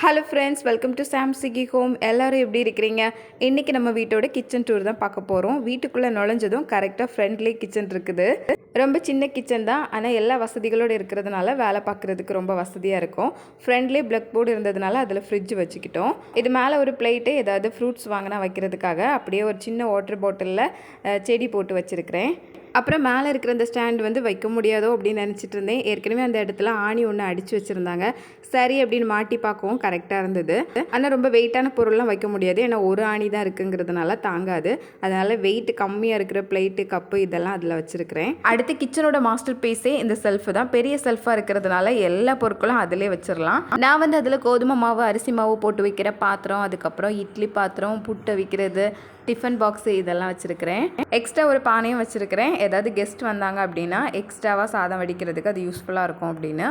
Hello friends, welcome to சாம் சிகி home. எல்லோரும் எப்படி இருக்கிறீங்க? இன்றைக்கி நம்ம வீட்டோட கிச்சன் டூர் தான் பார்க்க போகிறோம். வீட்டுக்குள்ளே நுழைஞ்சதும் கரெக்டாக ஃப்ரெண்ட்லி கிச்சன் இருக்குது. ரொம்ப சின்ன கிச்சன் தான், ஆனால் எல்லா வசதிகளோடு இருக்கிறதுனால வேலை பார்க்குறதுக்கு ரொம்ப வசதியாக இருக்கும். ஃப்ரெண்ட்லி பிளக் போர்டு இருந்ததுனால அதில் ஃப்ரிட்ஜ் வச்சுக்கிட்டோம். இது மேலே ஒரு பிளேட்டு ஏதாவது ஃப்ரூட்ஸ் வாங்கினா வைக்கிறதுக்காக அப்படியே ஒரு சின்ன வாட்டர் பாட்டிலில் செடி போட்டு வச்சுருக்கிறேன். அப்புறம் மேலே இருக்கிற அந்த ஸ்டாண்ட் வந்து வைக்க முடியாதோ அப்படின்னு நினச்சிட்டு இருந்தேன். ஏற்கனவே அந்த இடத்துல ஆணி ஒன்று அடித்து வச்சுருந்தாங்க. சரி அப்படின்னு மாட்டி பார்க்கவும் கரெக்டாக இருந்தது. ஆனால் ரொம்ப வெயிட்டான பொருள்லாம் வைக்க முடியாது, ஏன்னா ஒரு ஆணி தான் இருக்குங்கிறதுனால தாங்காது. அதனால் வெயிட் கம்மியாக இருக்கிற பிளேட்டு, கப்பு இதெல்லாம் அதில் வச்சுருக்கிறேன். அடுத்து கிச்சனோட மாஸ்டர் பீஸே இந்த செல்ஃபு தான். பெரிய செல்ஃபாக இருக்கிறதுனால எல்லா பொருட்களும் அதிலே வச்சிடலாம். நான் வந்து அதில் கோதுமை மாவு, அரிசி மாவு போட்டு வைக்கிற பாத்திரம், அதுக்கப்புறம் இட்லி பாத்திரம், புட்டை வைக்கிறது, டிஃபன் பாக்ஸு இதெல்லாம் வச்சுருக்கிறேன். எக்ஸ்ட்ரா ஒரு பானையும் வச்சுருக்கிறேன். ஏதாவது கெஸ்ட் வந்தாங்க அப்படின்னா எக்ஸ்ட்ராவாக சாதம் வடிக்கிறதுக்கு அது யூஸ்ஃபுல்லாக இருக்கும் அப்படின்னு.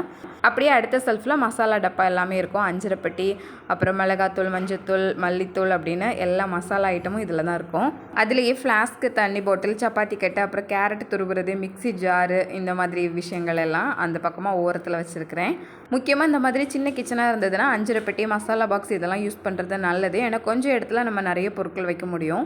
அப்படியே அடுத்த செல்ஃபில் மசாலா டப்பா எல்லாமே இருக்கும். அஞ்சரைப்பட்டி, அப்புறம் மிளகாத்தூள், மஞ்சத்தூள், மல்லித்தூள் அப்படின்னு எல்லா மசாலா ஐட்டமும் இதில் தான் இருக்கும். அதுலேயே ஃப்ளாஸ்க்கு, தண்ணி பாட்டில், சப்பாத்தி கட்டு, அப்புறம் கேரட் துருவுறது, மிக்சி ஜாரு, இந்த மாதிரி விஷயங்கள் எல்லாம் அந்த பக்கமாக ஓரத்தில் வச்சுருக்கிறேன். முக்கியமாக இந்த மாதிரி சின்ன கிச்சனாக இருந்ததுன்னா அஞ்சரைப்பட்டி, மசாலா பாக்ஸ் இதெல்லாம் யூஸ் பண்ணுறது நல்லது. ஏன்னா கொஞ்சம் இடத்துல நம்ம நிறைய பொருட்கள் வைக்க முடியும்.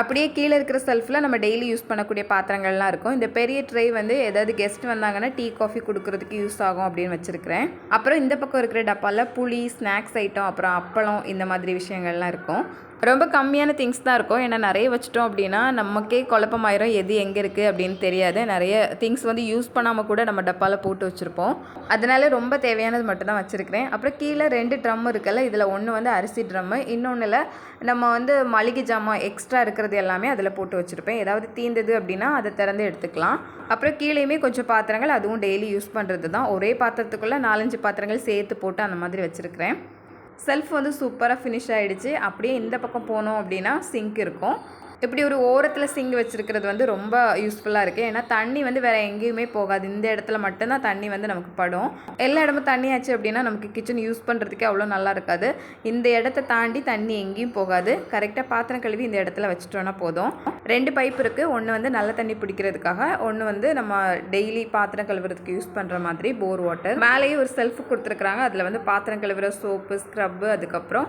அப்படியே கீழே இருக்கிற செல்ஃபில் நம்ம டெய்லி யூஸ் பண்ணக்கூடிய பாத்திரங்கள்லாம் இருக்கும். இந்த பெரிய ட்ரே வந்து ஏதாவது கெஸ்ட் வந்தாங்கன்னா டீ காஃபி கொடுக்கறதுக்கு யூஸ் ஆகும் அப்படின்னு வச்சுருக்கிறேன். அப்புறம் இந்த பக்கம் இருக்கிற டப்பாவில் புளி, ஸ்நாக்ஸ் ஐட்டம், அப்புறம் அப்பளம், இந்த மாதிரி விஷயங்கள்லாம் இருக்கும். ரொம்ப கம்மியான திங்ஸ் தான் இருக்கும். ஏன்னா நிறைய வச்சிட்டோம் அப்படின்னா நமக்கே குழப்பமாயிரும், எது எங்கே இருக்குது அப்படின்னு தெரியாது. நிறைய திங்ஸ் வந்து யூஸ் பண்ணாமல் கூட நம்ம டப்பாவில் போட்டு வச்சுருப்போம். அதனால ரொம்ப தேவையானது மட்டும் தான் வச்சுருக்கிறேன். அப்புறம் கீழே 2 ட்ரம் இருக்குல்ல, இதில் ஒன்று வந்து அரிசி ட்ரம்மு, இன்னொன்றில் நம்ம வந்து மளிகை ஜாமான் எக்ஸ்ட்ரா இருக்கிறது எல்லாமே அதில் போட்டு வச்சுருப்பேன். ஏதாவது தீர்ந்தது அப்படின்னா அதை திறந்து எடுத்துக்கலாம். அப்புறம் கீழேயுமே கொஞ்சம் பாத்திரங்கள், அதுவும் டெய்லி யூஸ் பண்ணுறது தான். ஒரே பாத்திரத்துக்குள்ளே 4-5 பாத்திரங்கள் சேர்த்து போட்டு அந்த மாதிரி வச்சுருக்கிறேன். செல்ஃப் வந்து சூப்பராக ஃபினிஷ் ஆகிடுச்சு. அப்படியே இந்த பக்கம் போனோம் அப்படின்னா சிங்க் இருக்கும். இப்படி ஒரு ஓரத்தில் சிங்க் வச்சுருக்கிறது வந்து ரொம்ப யூஸ்ஃபுல்லாக இருக்குது. ஏன்னா தண்ணி வந்து வேறு எங்கேயுமே போகாது. இந்த இடத்துல மட்டும்தான் தண்ணி வந்து நமக்கு படும். எல்லா இடமும் தண்ணி ஆச்சு அப்படின்னா நமக்கு கிச்சன் யூஸ் பண்ணுறதுக்கே அவ்வளோ நல்லா இருக்காது. இந்த இடத்த தாண்டி தண்ணி எங்கேயும் போகாது. கரெக்டாக பாத்திரம் கழுவி இந்த இடத்துல வச்சுட்டோன்னா போதும். 2 பைப் இருக்குது. ஒன்று வந்து நல்ல தண்ணி பிடிக்கிறதுக்காக, ஒன்று வந்து நம்ம டெய்லி பாத்திரம் கழுவுறதுக்கு யூஸ் பண்ணுற மாதிரி போர் வாட்டர். மேலேயே ஒரு செல்ஃபு கொடுத்துருக்குறாங்க. அதில் வந்து பாத்திரம் கழுவுற சோப்பு, ஸ்க்ரப்பு, அதுக்கப்புறம்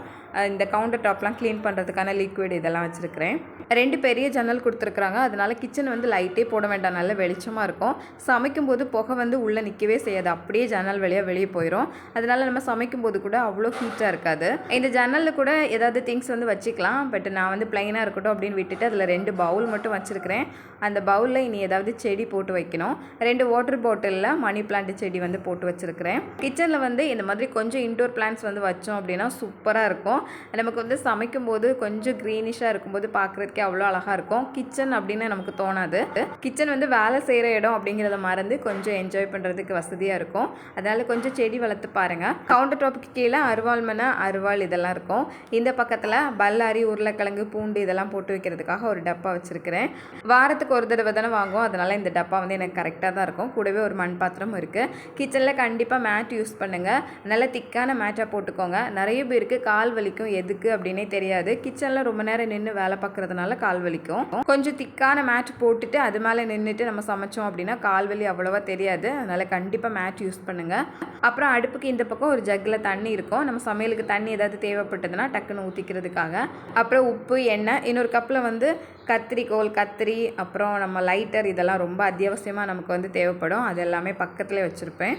இந்த கவுண்டர் டாப்லாம் க்ளீன் பண்ணுறதுக்கான லிக்விட் இதெல்லாம் வச்சுருக்கிறேன். 2 பெரிய ஜன்னல் கொடுத்துருக்குறாங்க. அதனால கிச்சன் வந்து லைட்டே போட வேண்டாம், நல்ல வெளிச்சமாக இருக்கும். சமைக்கும்போது புகை வந்து உள்ளே நிற்கவே செய்யாது, அப்படியே ஜன்னல் வழியாக வெளியே போயிடும். அதனால நம்ம சமைக்கும்போது கூட அவ்வளோ ஹீட்டாக இருக்காது. இந்த ஜன்னலில் கூட ஏதாவது திங்ஸ் வந்து வச்சுக்கலாம். பட் நான் வந்து ப்ளைனாக இருக்கட்டும் அப்படின்னு விட்டுட்டு அதில் 2 பவுல் மட்டும் வச்சுருக்கிறேன். அந்த பவுலில் இனி ஏதாவது செடி போட்டு வைக்கணும். 2 வாட்டர் பாட்டிலில் மணி பிளான்ட் செடி வந்து போட்டு வச்சுருக்கிறேன். கிச்சனில் வந்து இந்த மாதிரி கொஞ்சம் இன்டோர் பிளான்ட்ஸ் வந்து வச்சோம் அப்படின்னா சூப்பராக இருக்கும். நமக்கு வந்து சமைக்கும்போது கொஞ்சம் க்ரீனிஷாக இருக்கும்போது பார்க்குறதுக்கே அவ்வளோ அழகாக இருக்கும். கிச்சன் அப்படின்னு நமக்கு தோணாது. கிச்சன் வந்து வேலை செய்கிற இடம் அப்படிங்கிறத மறந்து கொஞ்சம் என்ஜாய் பண்ணுறதுக்கு வசதியாக இருக்கும். அதனால் கொஞ்சம் செடி வளர்த்து பாருங்கள். கவுண்டர் டாப்புக்கு கீழே அருவாள் மனை, அருவாள் இதெல்லாம் இருக்கும். இந்த பக்கத்தில் பல்லாரி, உருளைக்கிழங்கு, பூண்டு இதெல்லாம் போட்டு வைக்கிறதுக்காக ஒரு டப்பா வச்சுருக்கிறேன். வாரத்துக்கு ஒரு தடவை தானே வாங்குவோம், அதனால் இந்த டப்பா வந்து எனக்கு கரெக்டாக தான் இருக்கும். கூடவே ஒரு மண் பாத்திரம் இருக்குது. கிச்சனில் கண்டிப்பாக மேட் யூஸ் பண்ணுங்கள். நல்லா திக்கான மேட்டாக போட்டுக்கோங்க. நிறைய பேருக்கு கால் வலிக்கும், எதுக்கு அப்படின்னே தெரியாது. கிச்சனில் ரொம்ப நேரம் நின்று வேலை பார்க்குறதுனால கால் வலிக்கும். கொஞ்சம் திக்கான மேட் போட்டுட்டு அது மேலே நின்றுட்டு நம்ம சமைச்சோம் அப்படின்னா கால் வலி அவ்வளோவா தெரியாது. அதனால் கண்டிப்பாக மேட் யூஸ் பண்ணுங்கள். அப்புறம் அடுப்புக்கு இந்த பக்கம் ஒரு ஜக்கில் தண்ணி இருக்கும். நம்ம சமையலுக்கு தண்ணி ஏதாவது தேவைப்பட்டதுன்னா டக்குன்னு ஊற்றிக்கிறதுக்காக. அப்புறம் உப்பு, எண்ணெய், இன்னொரு கப்பில் வந்து கத்திரிக்கோல், கத்திரி, அப்புறம் நம்ம லைட்டர் இதெல்லாம் ரொம்ப அத்தியாவசியமாக நமக்கு வந்து தேவைப்படும். அது எல்லாமே பக்கத்துலேயே வச்சுருப்பேன்.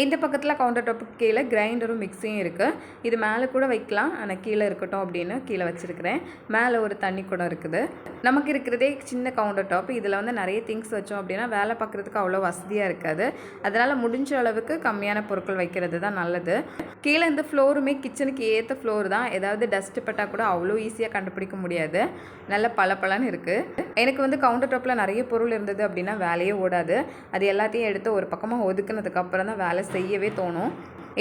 இந்த பக்கத்தில் கவுண்டர் டாப்புக்கு கீழே கிரைண்டரும் மிக்ஸியும் இருக்குது. இது மேலே கூட வைக்கலாம், ஆனால் கீழே இருக்கட்டும் அப்படின்னு கீழே வச்சுருக்கிறேன். மேலே ஒரு தண்ணி குடம் இருக்குது. நமக்கு இருக்கிறதே சின்ன கவுண்டர் டாப். இதில் வந்து நிறைய திங்ஸ் வச்சோம் அப்படின்னா வேலை பார்க்குறதுக்கு அவ்வளோ வசதியாக இருக்காது. அதனால் முடிஞ்ச அளவுக்கு கம்மியான பொருட்கள் வைக்கிறது தான் நல்லது. கீழே இந்த ஃப்ளோருமே கிச்சனுக்கு ஏற்ற ஃப்ளோர் தான். ஏதாவது டஸ்ட்டு பட்டால் கூட அவ்வளோ ஈஸியாக கண்டுபிடிக்க முடியாது. நல்ல பளபளன்னு இருக்குது. எனக்கு வந்து கவுண்டர் டாப்பில் நிறைய பொருள் இருந்தது அப்படின்னா வேலையே ஓடாது. அது எல்லாத்தையும் எடுத்து ஒரு பக்கமாக ஒதுக்குனதுக்கப்புறம் தான் வேலை செய்யவே தோணும்.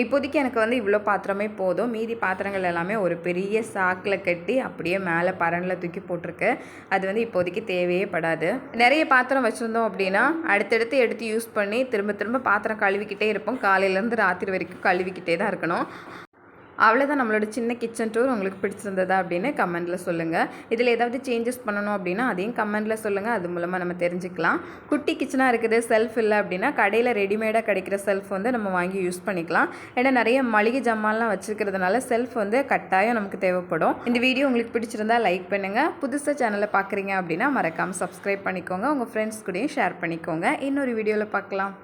இப்போதைக்கு எனக்கு வந்து இவ்வளோ பாத்திரமே போதும். மீதி பாத்திரங்கள் எல்லாமே ஒரு பெரிய சாக்கில் கட்டி அப்படியே மேலே பரனில் தூக்கி போட்டிருக்கு. அது வந்து இப்போதைக்கு தேவையே படாது. நிறைய பாத்திரம் வச்சுருந்தோம் அப்படின்னா அடுத்தடுத்து எடுத்து யூஸ் பண்ணி திரும்ப திரும்ப பாத்திரம் கழுவிக்கிட்டே இருப்போம். காலையிலேருந்து ராத்திரி வரைக்கும் கழுவிக்கிட்டே தான் இருக்கணும். அவ்வளோதான் நம்மளோட சின்ன கிச்சன் டூர். உங்களுக்கு பிடிச்சிருந்ததா அப்படின்னு கமெண்ட்டில் சொல்லுங்கள். இதில் ஏதாவது சேஞ்சஸ் பண்ணணும் அப்படின்னா அதையும் கமெண்ட்டில் சொல்லுங்கள். அது மூலமாக நம்ம தெரிஞ்சுக்கலாம். குட்டி கிச்சனாக இருக்குது, செல்ஃப் இல்லை அப்படின்னா கடையில் ரெடிமேடாக கிடைக்கிற செல்ஃப் வந்து நம்ம வாங்கி யூஸ் பண்ணிக்கலாம். ஏன்னா நிறைய மளிகை ஜாமான்லாம் வச்சுருக்கிறதுனால செல்ஃப் வந்து கட்டாயம் நமக்கு தேவைப்படும். இந்த வீடியோ உங்களுக்கு பிடிச்சிருந்தா லைக் பண்ணுங்கள். புதுசாக சேனலை பார்க்குறீங்க அப்படின்னா மறக்காமல் சப்ஸ்கிரைப் பண்ணிக்கோங்க. உங்கள் ஃப்ரெண்ட்ஸ் கூடயும் ஷேர் பண்ணிக்கோங்க. இன்னொரு வீடியோவில் பார்க்கலாம்.